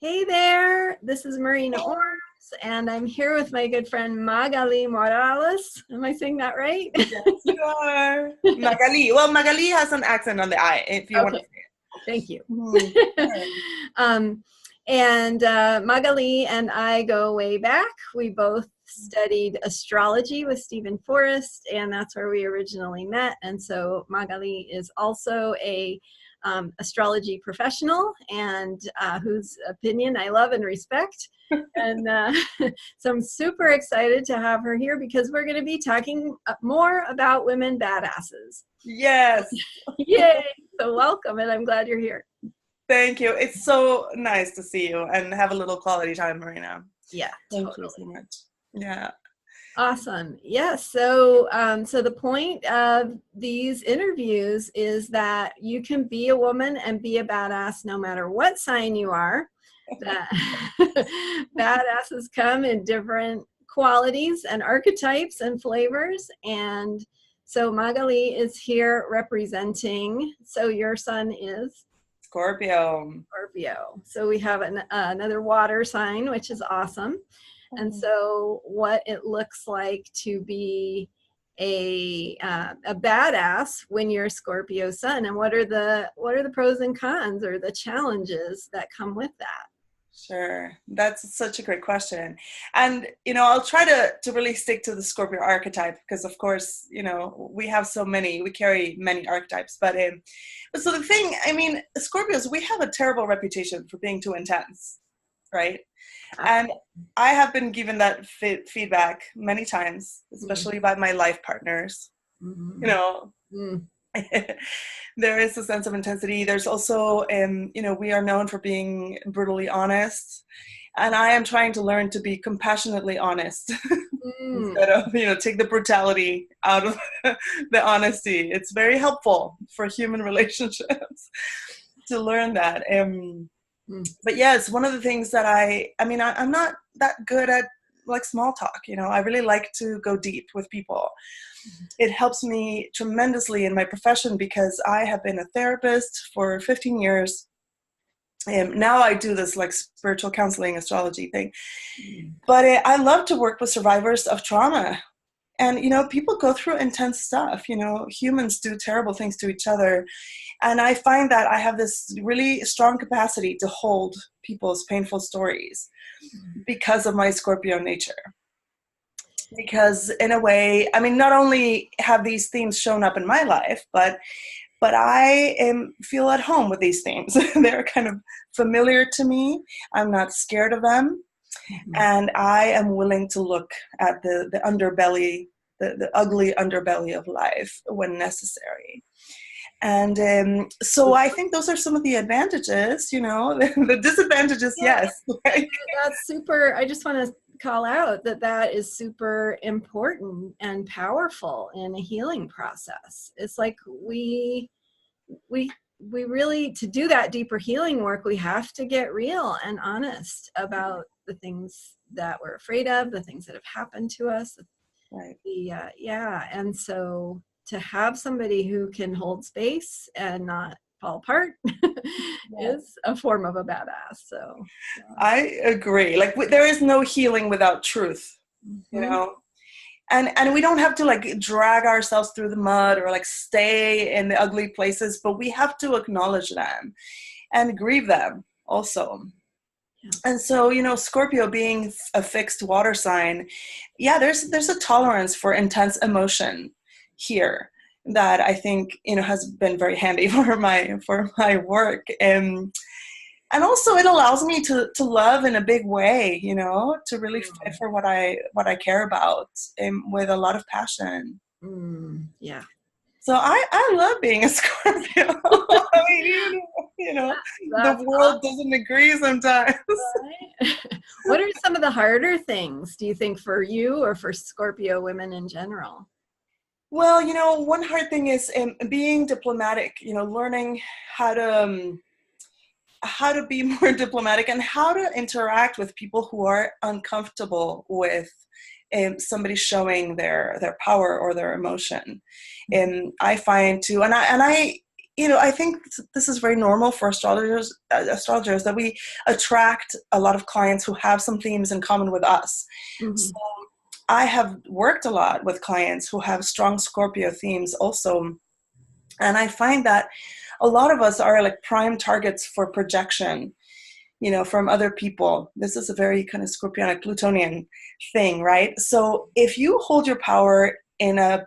Hey there, this is Marina Orms, and I'm here with my good friend Magali Morales. Am I saying that right? Yes, you are. Magali. Well, Magali has an accent on the I, if you want to Okay, say thank you. it. Sure. Magali and I go way back. We both studied astrology with Stephen Forrest, and that's where we originally met. And so Magali is also a astrology professional, and whose opinion I love and respect. And so I'm super excited to have her here because we're going to be talking more about women badasses. Yes. Yay! So welcome, and I'm glad you're here. Thank you. It's so nice to see you and have a little quality time, Marina. Yeah, Thank totally. you so much. Yeah. Awesome. Yes. So the point of these interviews is that you can be a woman and be a badass no matter what sign you are. That badasses come in different qualities and archetypes and flavors. And so Magali is here representing. So your sun is Scorpio. Scorpio. So we have another water sign, which is awesome. And so what it looks like to be a badass when you're a Scorpio sun, and what are the pros and cons or the challenges that come with that? Sure. That's such a great question. And, I'll try to really stick to the Scorpio archetype because, of course, we have so many, we carry many archetypes. But so the thing, Scorpios, we have a terrible reputation for being too intense, right? And I have been given that feedback many times, especially by my life partners. There is a sense of intensity. There's also, we are known for being brutally honest. And I am trying to learn to be compassionately honest instead of, take the brutality out of the honesty. It's very helpful for human relationships to learn that. But yes, one of the things that I'm not that good at like small talk, I really like to go deep with people. It helps me tremendously in my profession because I have been a therapist for 15 years. And now I do this like spiritual counseling astrology thing. But I love to work with survivors of trauma. And, people go through intense stuff. Humans do terrible things to each other. And I find that I have this really strong capacity to hold people's painful stories because of my Scorpio nature. Because in a way, not only have these themes shown up in my life, but I feel at home with these themes. They're kind of familiar to me. I'm not scared of them. And I am willing to look at the underbelly, the ugly underbelly of life when necessary. And so I think those are some of the advantages, the disadvantages, yes. That's super. I just want to call out that is super important and powerful in a healing process. It's like we really, to do that deeper healing work, we have to get real and honest about the things that we're afraid of, the things that have happened to us. Right. And so to have somebody who can hold space and not fall apart is a form of a badass. So I agree. Like there is no healing without truth, and we don't have to like drag ourselves through the mud or like stay in the ugly places, but we have to acknowledge them and grieve them also. And so, Scorpio being a fixed water sign, there's a tolerance for intense emotion here that I think, has been very handy for my work. And also it allows me to love in a big way, to really fight for what I care about with a lot of passion. Yeah. So I love being a Scorpio. The world doesn't agree sometimes. Right? What are some of the harder things, do you think, for you or for Scorpio women in general? Well, one hard thing is being diplomatic, learning how to be more diplomatic and how to interact with people who are uncomfortable with somebody showing their power or their emotion. And I find too, and I I think this is very normal for astrologers that we attract a lot of clients who have some themes in common with us. Mm-hmm. So I have worked a lot with clients who have strong Scorpio themes also. And I find that a lot of us are like prime targets for projection, from other people. This is a very kind of Scorpionic Plutonian thing, right? So if you hold your power in a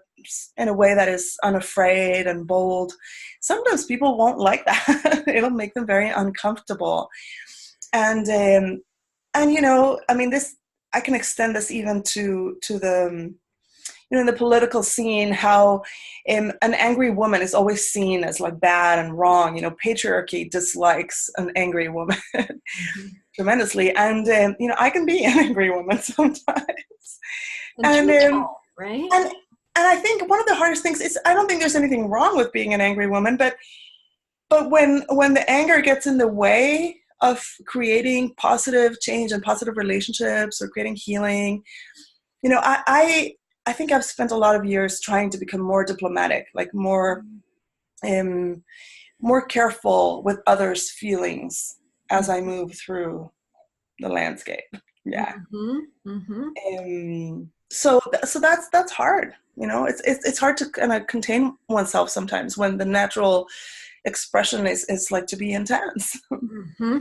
way that is unafraid and bold, sometimes people won't like that. It'll make them very uncomfortable. And I mean, this, I can extend this even to the in the political scene, how an angry woman is always seen as like bad and wrong. Patriarchy dislikes an angry woman Mm-hmm. tremendously. And, I can be an angry woman sometimes. And truthful, right? And I think one of the hardest things is, I don't think there's anything wrong with being an angry woman, but when the anger gets in the way of creating positive change and positive relationships or creating healing, I think I've spent a lot of years trying to become more diplomatic, like more careful with others' feelings as I move through the landscape. Yeah. Mm-hmm. Mm-hmm. So that's hard. It's hard to kind of contain oneself sometimes when the natural expression is like to be intense. Mm-hmm.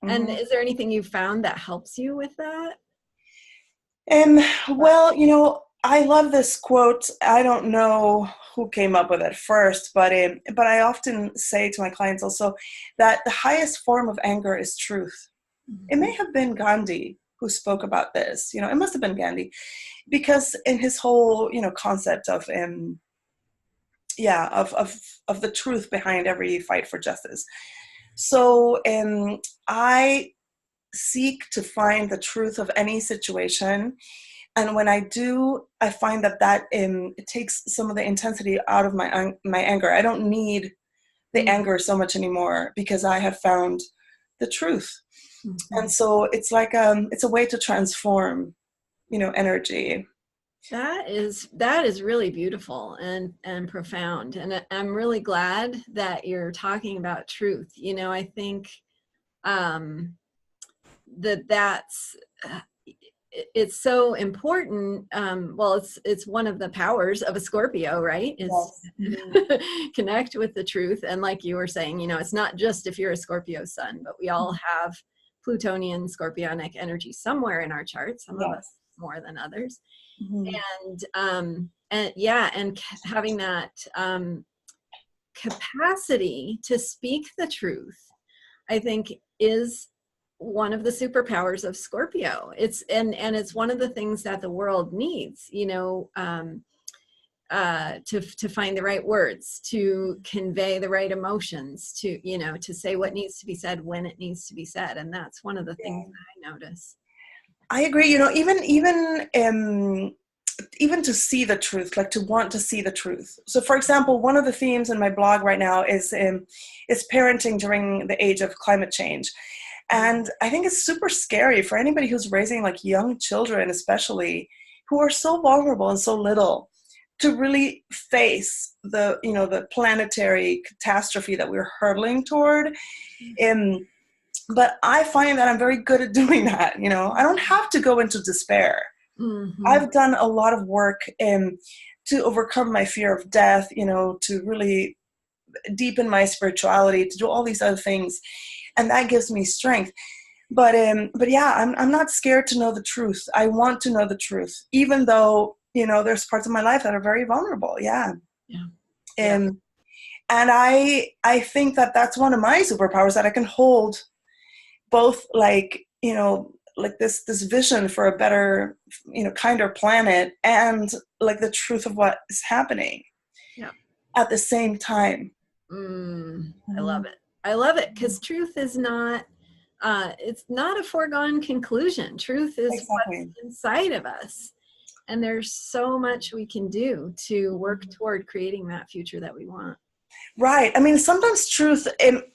And is there anything you found that helps you with that? Well, I love this quote. I don't know who came up with it first, but I often say to my clients also that the highest form of anger is truth. Mm-hmm. It may have been Gandhi who spoke about this. It must have been Gandhi, because in his whole concept of of the truth behind every fight for justice. So I seek to find the truth of any situation. And when I do, I find that it takes some of the intensity out of my anger. I don't need the anger so much anymore because I have found the truth. Mm-hmm. And so it's like it's a way to transform, energy. That is really beautiful and profound. And I'm really glad that you're talking about truth. I think that's it's so important. Well, it's one of the powers of a Scorpio, right? Is yes. Connect with the truth. And like you were saying, it's not just if you're a Scorpio sun, but we all have Plutonian Scorpionic energy somewhere in our chart, some of us more than others. Mm-hmm. And having that capacity to speak the truth, I think, is one of the superpowers of Scorpio. It's one of the things that the world needs, to find the right words, to convey the right emotions, to say what needs to be said when it needs to be said. And that's one of the things that I notice. I agree. Even to see the truth, like to want to see the truth. So, for example, one of the themes in my blog right now is parenting during the age of climate change. And I think it's super scary for anybody who's raising like young children, especially, who are so vulnerable and so little, to really face the planetary catastrophe that we're hurtling toward. But I find that I'm very good at doing that. I don't have to go into despair. Mm-hmm. I've done a lot of work to overcome my fear of death, to really deepen my spirituality, to do all these other things. And that gives me strength. But yeah, I'm not scared to know the truth. I want to know the truth, even though, there's parts of my life that are very vulnerable. Yeah. And I think that that's one of my superpowers, that I can hold both like this vision for a better, kinder planet, and like the truth of what is happening at the same time. I love it. I love it, because truth is not, it's not a foregone conclusion. Truth is what's inside of us. And there's so much we can do to work toward creating that future that we want. Right. I mean, sometimes truth, there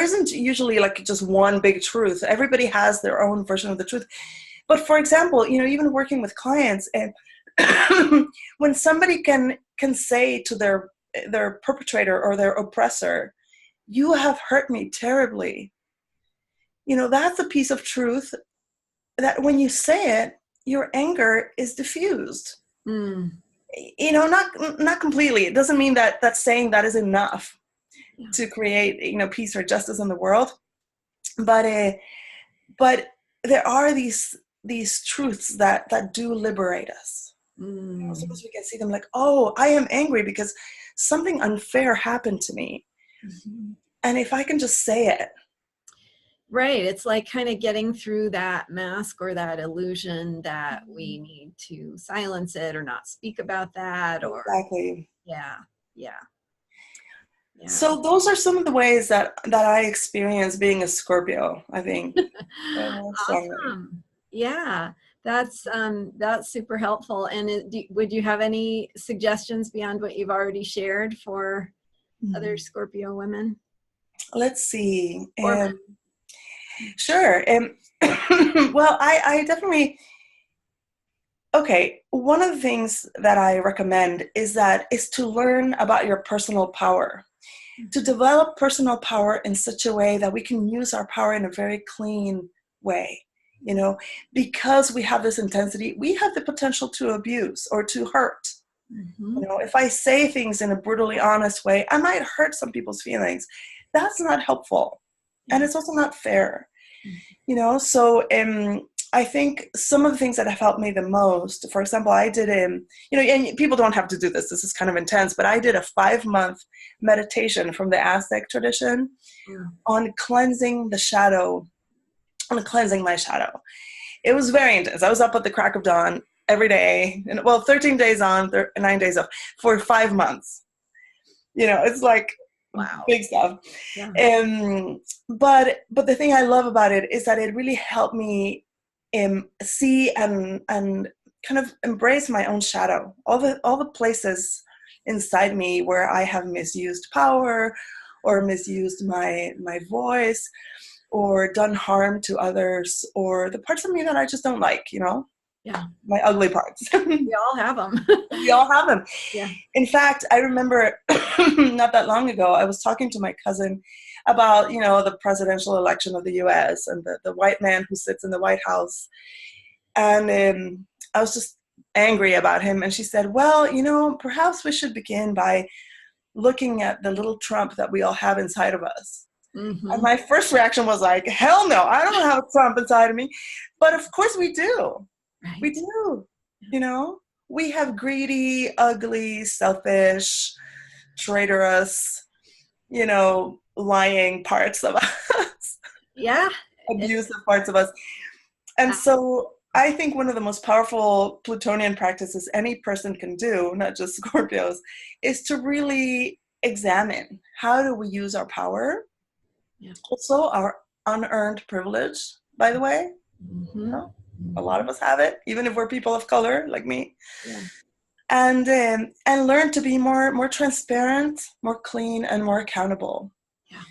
isn't usually like just one big truth. Everybody has their own version of the truth. But for example, even working with clients, and when somebody can say to their their perpetrator or their oppressor, you have hurt me terribly. That's a piece of truth that when you say it, your anger is diffused. Mm. Not completely. It doesn't mean that saying that is enough Yeah. to create, peace or justice in the world. But there are these truths that do liberate us. Sometimes we can see them like, oh, I am angry because something unfair happened to me. Mm-hmm. And if I can just say it. Right. It's like kind of getting through that mask or that illusion that we need to silence it or not speak about that. Or exactly. Yeah. So those are some of the ways that I experience being a Scorpio, I think. Awesome. Yeah. That's super helpful. And would you have any suggestions beyond what you've already shared for other Scorpio women? Let's see. Or men? Sure. Well, I definitely, okay, one of the things that I recommend is to learn about your personal power, to develop personal power in such a way that we can use our power in a very clean way. Because we have this intensity, we have the potential to abuse or to hurt. Mm-hmm. If I say things in a brutally honest way, I might hurt some people's feelings. That's not helpful. Yeah. And it's also not fair. Mm-hmm. So I think some of the things that have helped me the most, for example, I did, and people don't have to do this. This is kind of intense, but I did a 5-month meditation from the Aztec tradition on cleansing the shadow, on cleansing my shadow. It was very intense. I was up at the crack of dawn every day, and 13 days on, 9 days off for 5 months. It's like, wow, big stuff. Yeah. But the thing I love about it is that it really helped me see and kind of embrace my own shadow, all the places inside me where I have misused power or misused my voice or done harm to others, or the parts of me that I just don't like, Yeah. My ugly parts. We all have them. We all have them. Yeah. In fact, I remember not that long ago, I was talking to my cousin about, the presidential election of the US and the white man who sits in the White House. And I was just angry about him. And she said, well, perhaps we should begin by looking at the little Trump that we all have inside of us. Mm-hmm. And my first reaction was like, hell no, I don't have a Trump inside of me. But of course we do. Right. We do. We have greedy, ugly, selfish, traitorous, lying parts of us. Yeah. Abusive parts of us. And so I think one of the most powerful Plutonian practices any person can do, not just Scorpios, is to really examine how do we use our power. Yeah. Also, our unearned privilege, by the way. Mm-hmm. A lot of us have it, even if we're people of color like me. Yeah. And learn to be more transparent, more clean, and more accountable. Yeah.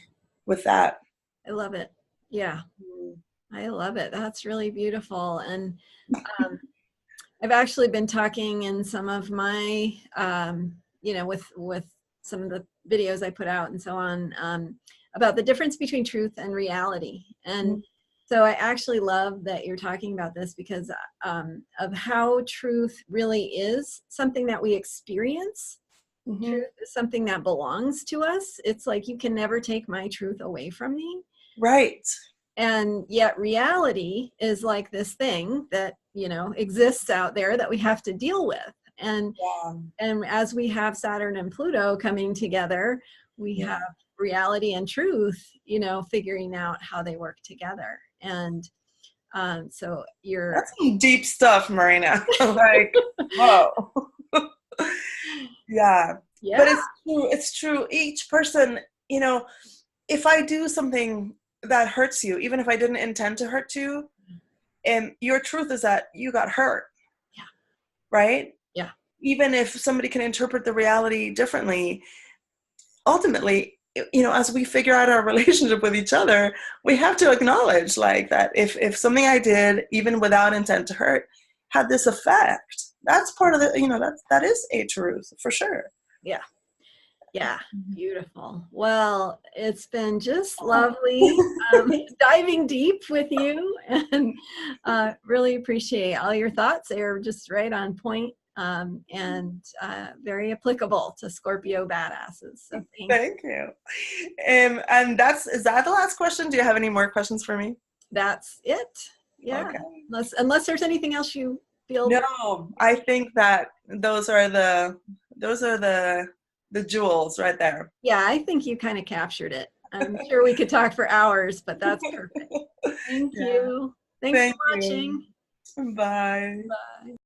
With that. I love it. Yeah. I love it. That's really beautiful. And I've actually been talking in some of my, with some of the videos I put out and so on, about the difference between truth and reality. And so I actually love that you're talking about this because of how truth really is something that we experience. Mm-hmm. Truth is something that belongs to us. It's like, you can never take my truth away from me. Right. And yet reality is like this thing that, exists out there that we have to deal with. And as we have Saturn and Pluto coming together, we have reality and truth, figuring out how they work together. And so that's some deep stuff, Marina. Like, whoa. Yeah. But it's true. Each person, if I do something that hurts you, even if I didn't intend to hurt you, and your truth is that you got hurt. Yeah. Right? Yeah. Even if somebody can interpret the reality differently, ultimately, as we figure out our relationship with each other, we have to acknowledge like that if something I did, even without intent to hurt, had this effect, that's part of the, that is a truth for sure. Yeah. Yeah, beautiful. Well, it's been just lovely diving deep with you, and really appreciate all your thoughts. They're just right on point, and very applicable to Scorpio badasses. So Thank you. And is that the last question? Do you have any more questions for me? that's it. Yeah. Okay. Unless there's anything else you feel. No, I think that those are the jewels right there. Yeah, I think you kind of captured it. I'm sure we could talk for hours, but that's perfect. Thank Yeah. you. Thanks for Thank you. watching. Bye. Bye.